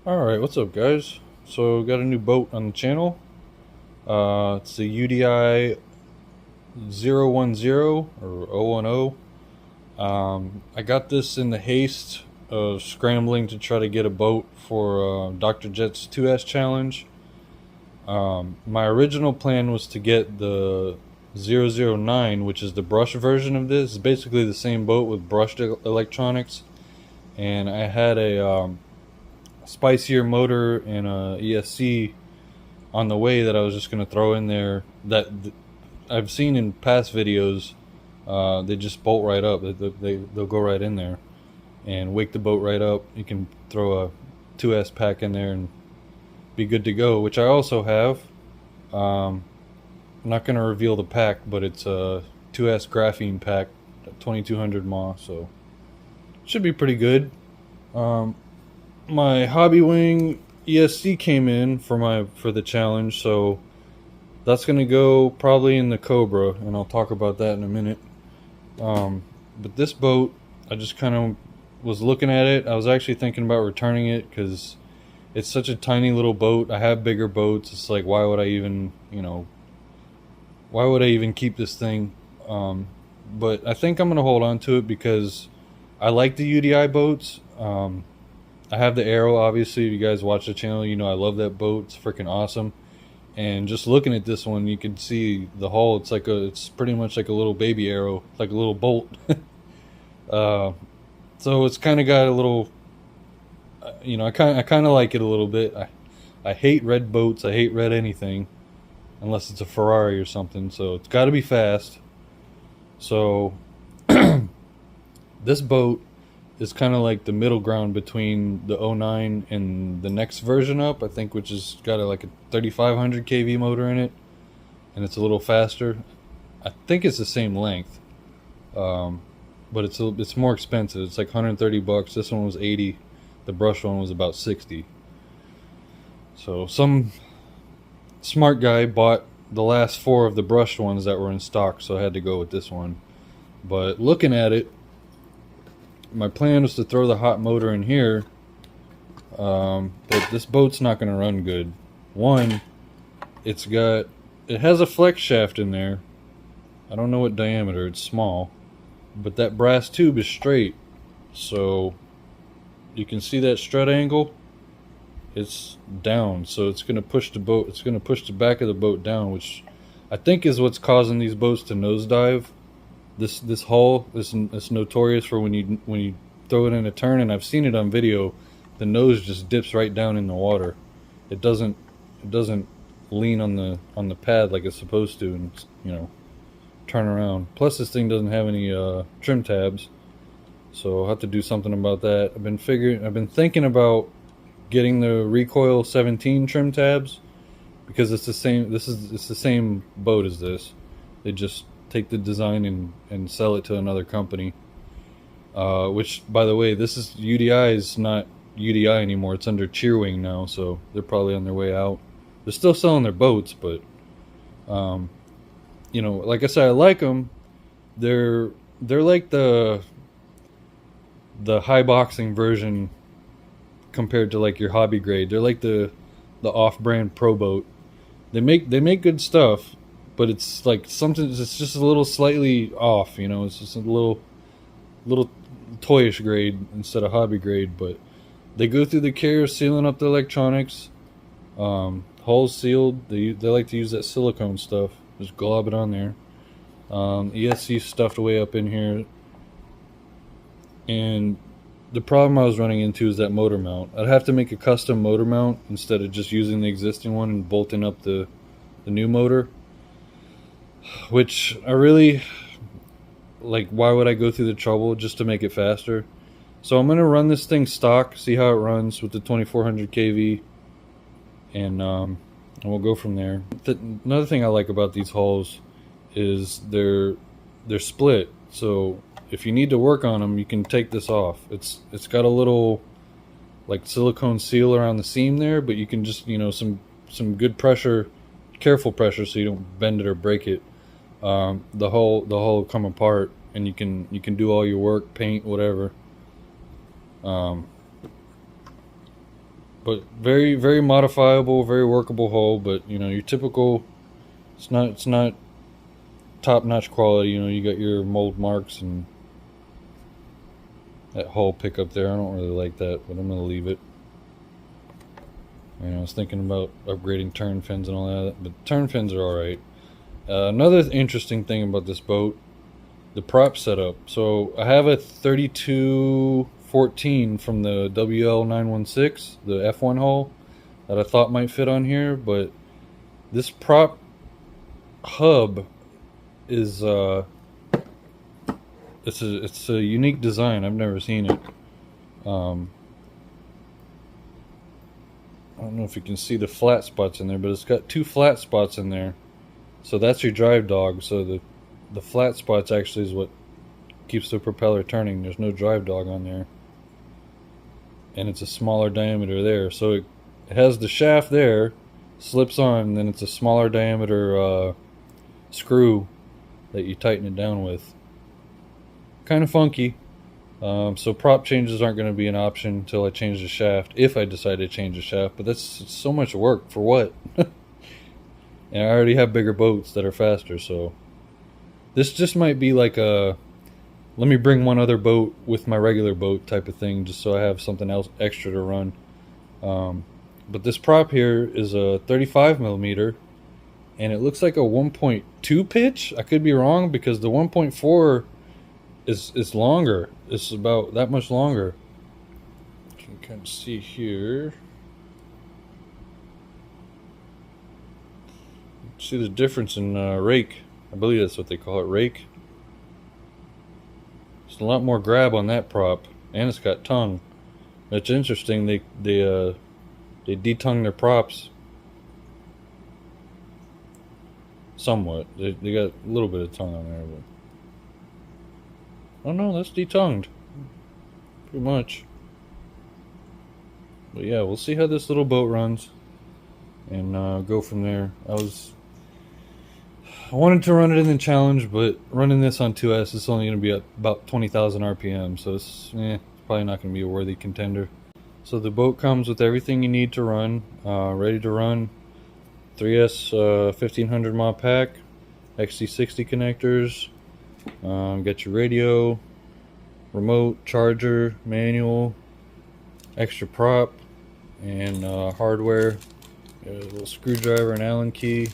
Alright, what's up guys? So got a new boat on the channel. It's the UDI 010 or 010. I got this in the haste of scrambling to try to get a boat for Dr. Jet's 2S challenge. My original plan was to get the 009, which is the brush version of this. It's basically the same boat with brushed electronics. And I had a spicier motor and a ESC on the way that I was just going to throw in there that I've seen in past videos. They just bolt right up. They'll go right in there and wake the boat right up. You can throw a 2S pack in there and be good to go, which I also have. I'm not going to reveal the pack, but it's a 2S graphene pack, 2200 mAh, so should be pretty good. My hobby wing ESC came in for the challenge, so that's gonna go probably in the Cobra, and I'll talk about that in a minute. But this boat, I just kind of was looking at it. I was actually thinking about returning it because it's such a tiny little boat. I have bigger boats. It's like, why would I even, why would I even keep this thing? But I think I'm gonna hold on to it because I like the UDI boats. I have the Arrow, obviously. If you guys watch the channel, you know I love that boat. It's freaking awesome. And just looking at this one, you can see the hull. It's pretty much like a little baby Arrow, like a little bolt. So it's kind of got a little, I kind of like it a little bit. I hate red boats. I hate red anything, unless it's a Ferrari or something. So it's got to be fast. So this boat is kind of like the middle ground between the 09 and the next version up, I think, which has got like a 3500 kV motor in it, and it's a little faster. I think it's the same length, but it's more expensive. It's like 130 bucks. This one was 80. The brush one was about 60. So some smart guy bought the last 4 of the brushed ones that were in stock, so I had to go with this one. But looking at it, my plan was to throw the hot motor in here, but this boat's not going to run good. One, it has a flex shaft in there. I don't know what diameter, it's small, but that brass tube is straight, so you can see that strut angle. It's down, so it's going to push the boat. It's going to push the back of the boat down, which I think is what's causing these boats to nosedive. This hull is notorious for when you throw it in a turn, and I've seen it on video. The nose just dips right down in the water. It doesn't lean on the pad like it's supposed to, and turn around. Plus, this thing doesn't have any trim tabs, so I'll have to do something about that. I've been thinking about getting the Recoil 17 trim tabs because it's the same. It's the same boat as this. They just take the design and sell it to another company, which, by the way, this is UDI is not UDI anymore. It's under Cheerwing now, so they're probably on their way out. They're still selling their boats, but like I said, I like them. They're like the high boxing version compared to like your hobby grade. They're like the off-brand pro boat. They make good stuff, but it's like something. It's just a little slightly off. It's just a little toyish grade instead of hobby grade. But they go through the care of sealing up the electronics. Hull's sealed. They like to use that silicone stuff. Just glob it on there. ESC stuffed away up in here. And the problem I was running into is that motor mount. I'd have to make a custom motor mount instead of just using the existing one and bolting up the new motor, which I really like. Why would I go through the trouble just to make it faster? So I'm gonna run this thing stock, see how it runs with the 2400 kV, and we'll go from there. Another thing I like about these hulls is they're split, so if you need to work on them, you can take this off. It's got a little like silicone seal around the seam there, but you can just some good pressure, careful pressure, so you don't bend it or break it. The hull will come apart, and you can do all your work, paint, whatever. but very, very modifiable, very workable hull. But you know, your typical, it's not top-notch quality. You know, you got your mold marks and that hull pickup there. I don't really like that, but I'm gonna leave it. You know, I was thinking about upgrading turn fins and all that, but turn fins are alright. Another interesting thing about this boat, the prop setup. So I have a 3214 from the WL916, the F1 hull, that I thought might fit on here, but this prop hub is it's a unique design. I've never seen it. I don't know if you can see the flat spots in there, but it's got 2 flat spots in there. So that's your drive dog. So the flat spots actually is what keeps the propeller turning. There's no drive dog on there. And it's a smaller diameter there. So it has the shaft there, slips on, and then it's a smaller diameter screw that you tighten it down with. Kind of funky. So prop changes aren't going to be an option until I change the shaft, if I decide to change the shaft. But that's so much work for what? And I already have bigger boats that are faster, so this just might be like a let me bring one other boat with my regular boat type of thing, just so I have something else extra to run. But this prop here is a 35 millimeter, and it looks like a 1.2 pitch. I could be wrong, because the 1.4 is longer. It's about that much longer. You can kind of see here. See the difference in rake. I believe that's what they call it, rake. There's a lot more grab on that prop, and it's got tongue. It's interesting. They detongue their props somewhat. They got a little bit of tongue on there, but oh no, that's detongued. Pretty much. But yeah, we'll see how this little boat runs and go from there. I wanted to run it in the challenge, but running this on 2S is only going to be at about 20,000 RPM, so it's probably not going to be a worthy contender. So the boat comes with everything you need to run, ready to run. 3S 1500 mAh pack, XT60 connectors. Get your radio, remote, charger, manual, extra prop, and hardware. Got a little screwdriver and Allen key.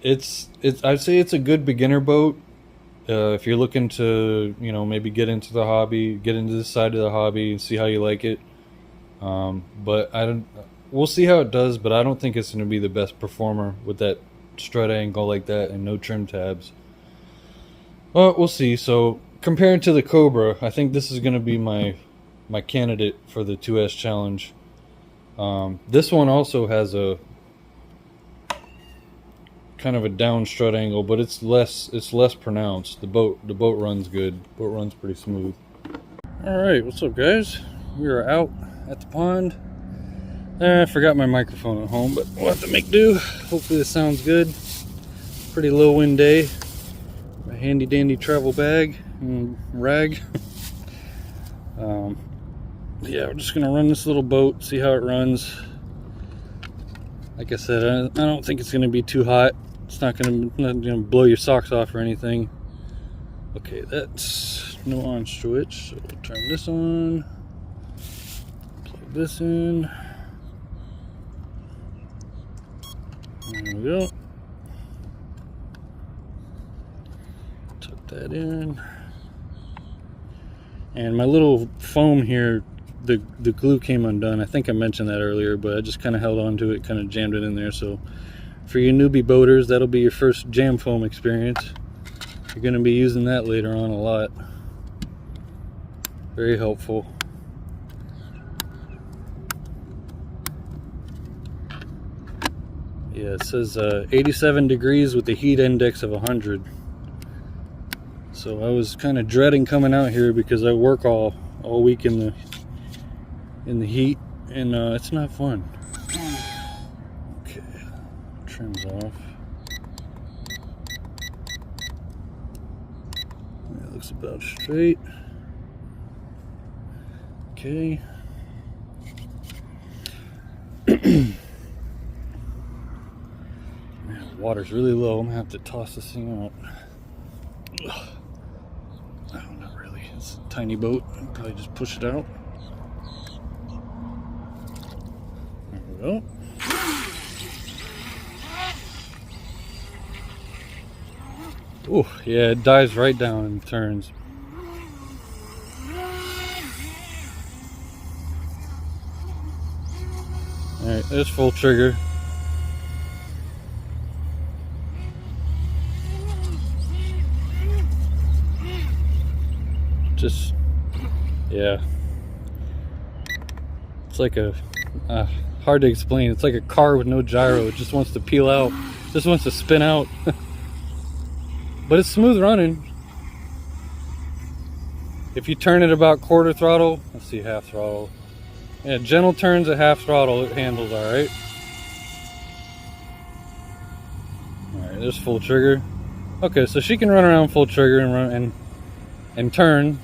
I'd say it's a good beginner boat. If you're looking to, you know, maybe get into the hobby, get into this side of the hobby and see how you like it. But we'll see how it does, but I don't think it's going to be the best performer with that strut angle like that and no trim tabs. Well, we'll see. So comparing to the Cobra, I think this is going to be my candidate for the 2S challenge. This one also has a kind of a down strut angle, but it's less pronounced. The boat runs good. Boat runs pretty smooth. All right, what's up, guys? We are out at the pond. I forgot my microphone at home, but we'll have to make do. Hopefully this sounds good. Pretty low wind day. My handy dandy travel bag and rag. Yeah, we're just gonna run this little boat, see how it runs. Like I said, I don't think it's gonna be too hot. It's not gonna blow your socks off or anything. Okay, that's no on switch, so we'll turn this on. Plug this in. There we go. Tuck that in. And my little foam here, the glue came undone. I think I mentioned that earlier, but I just kind of held on to it, kind of jammed it in there. So for you newbie boaters, that'll be your first jam foam experience. You're going to be using that later on a lot. Very helpful. Yeah, it says 87 degrees with the heat index of 100. So I was kind of dreading coming out here because I work all week in the heat, and it's not fun. Okay, trim's off. That looks about straight. Okay, Water's really low. I'm gonna have to toss this thing out. No, not really. It's a tiny boat. I'll probably just push it out. There we go. Oh, yeah, it dives right down and turns. Alright, there's full trigger. Just, yeah. It's like a, hard to explain. It's like a car with no gyro. It just wants to peel out. Just wants to spin out. But it's smooth running. If you turn it about quarter throttle, let's see, half throttle. Yeah, gentle turns at half throttle, it handles alright. Alright, there's full trigger. Okay, so she can run around full trigger and run and turn.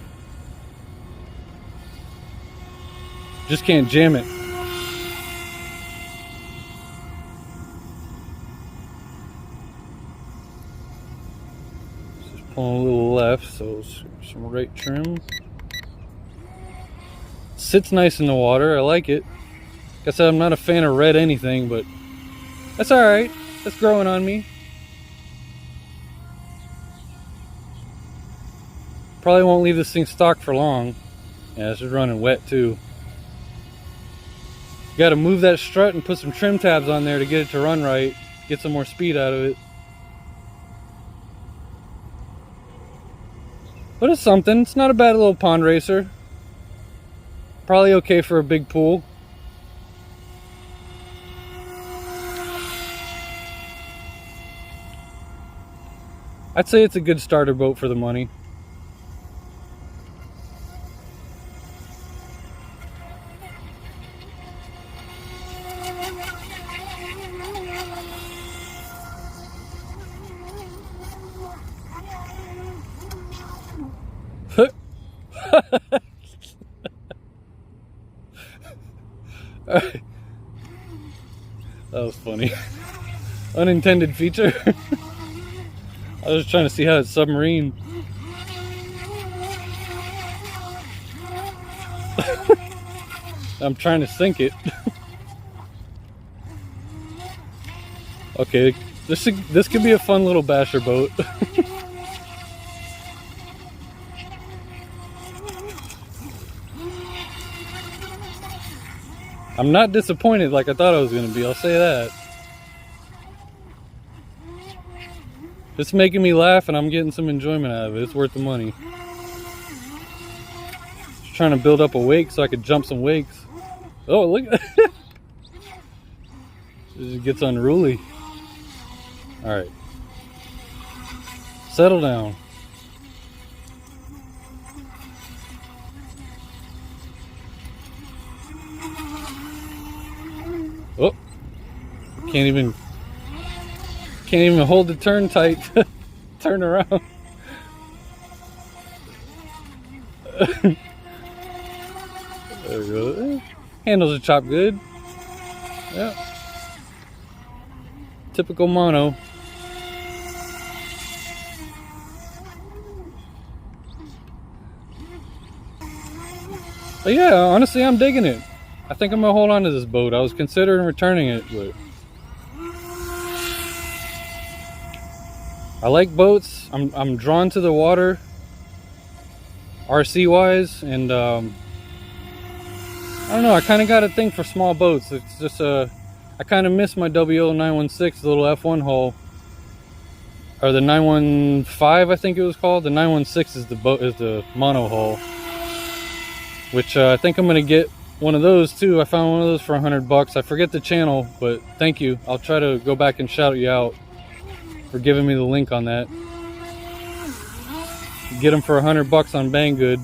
Just can't jam it. Just pulling a little left, so some right trim. Sits nice in the water. I like it. Like I said, I'm not a fan of red anything, but that's alright. That's growing on me. Probably won't leave this thing stock for long. Yeah, this is running wet too. You gotta move that strut and put some trim tabs on there to get it to run right. Get some more speed out of it. But it's something. It's not a bad little pond racer. Probably okay for a big pool. I'd say it's a good starter boat for the money. Alright. That was funny. Unintended feature. I was trying to see how it's submarine. I'm trying to sink it. Okay, this could be a fun little basher boat. I'm not disappointed like I thought I was going to be, I'll say that. It's making me laugh and I'm getting some enjoyment out of it. It's worth the money. Just trying to build up a wake so I could jump some wakes. Oh, look at that. It just gets unruly. Alright. Settle down. Oh, can't even hold the turn tight. Turn around. There we go. Handles are chopped good. Yeah. Typical mono. But yeah, honestly, I'm digging it. I think I'm gonna hold on to this boat. I was considering returning it, but I like boats. I'm drawn to the water, RC wise, and I don't know. I kind of got a thing for small boats. It's just I kind of miss my WO916, the little F1 hull, or the 915, I think it was called. The 916 is the mono hull, which I think I'm gonna get one of those too. I found one of those for $100. I forget the channel, but thank you. I'll try to go back and shout you out for giving me the link on that. Get them for $100 on Banggood.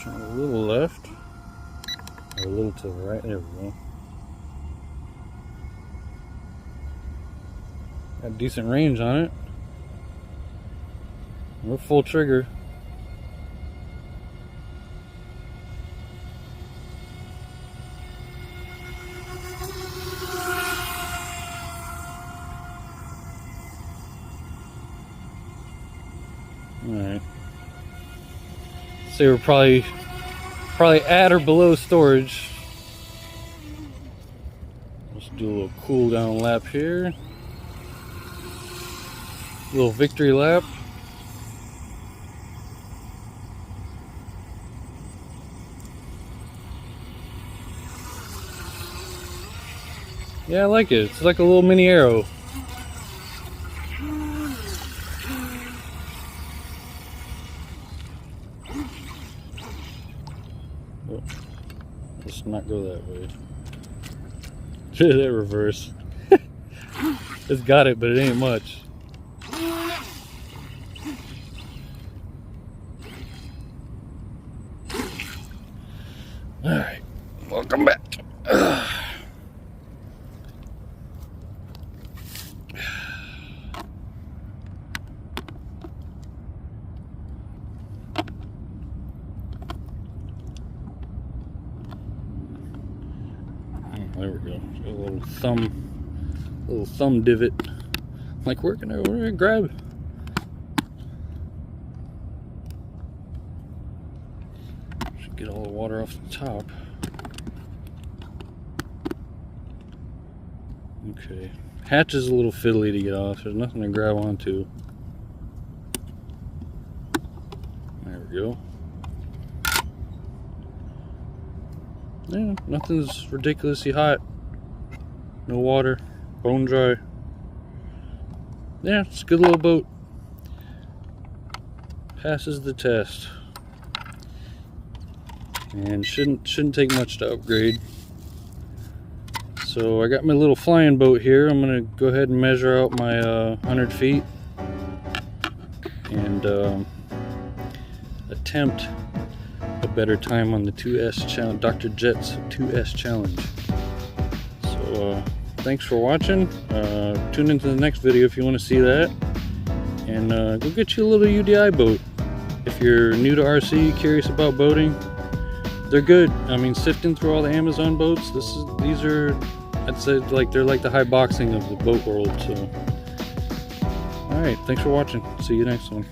A little left, or a little to the right. There we go. Got decent range on it. We're full trigger. Alright. So we're probably at or below storage. Let's do a little cool down lap here. A little victory lap. Yeah, I like it. It's like a little mini arrow. Oh, let's not go that way. That reverse. It's got it, but it ain't much. Alright, welcome back. There we go. A little thumb divot. Like we're gonna grab. Should get all the water off the top. Okay. Hatch is a little fiddly to get off. There's nothing to grab onto. There we go. Yeah, nothing's ridiculously hot. No water. Bone dry. Yeah, it's a good little boat. Passes the test. And shouldn't take much to upgrade. So I got my little flying boat here. I'm gonna go ahead and measure out my 100 feet and attempt a better time on the 2S challenge, Dr. Jet's 2S challenge. So thanks for watching. Tune into the next video if you want to see that, and go get you a little UDI boat. If you're new to RC, curious about boating, they're good. I mean, sifting through all the Amazon boats, these are, I'd say, like they're like the high boxing of the boat world. So all right, thanks for watching. See you next one.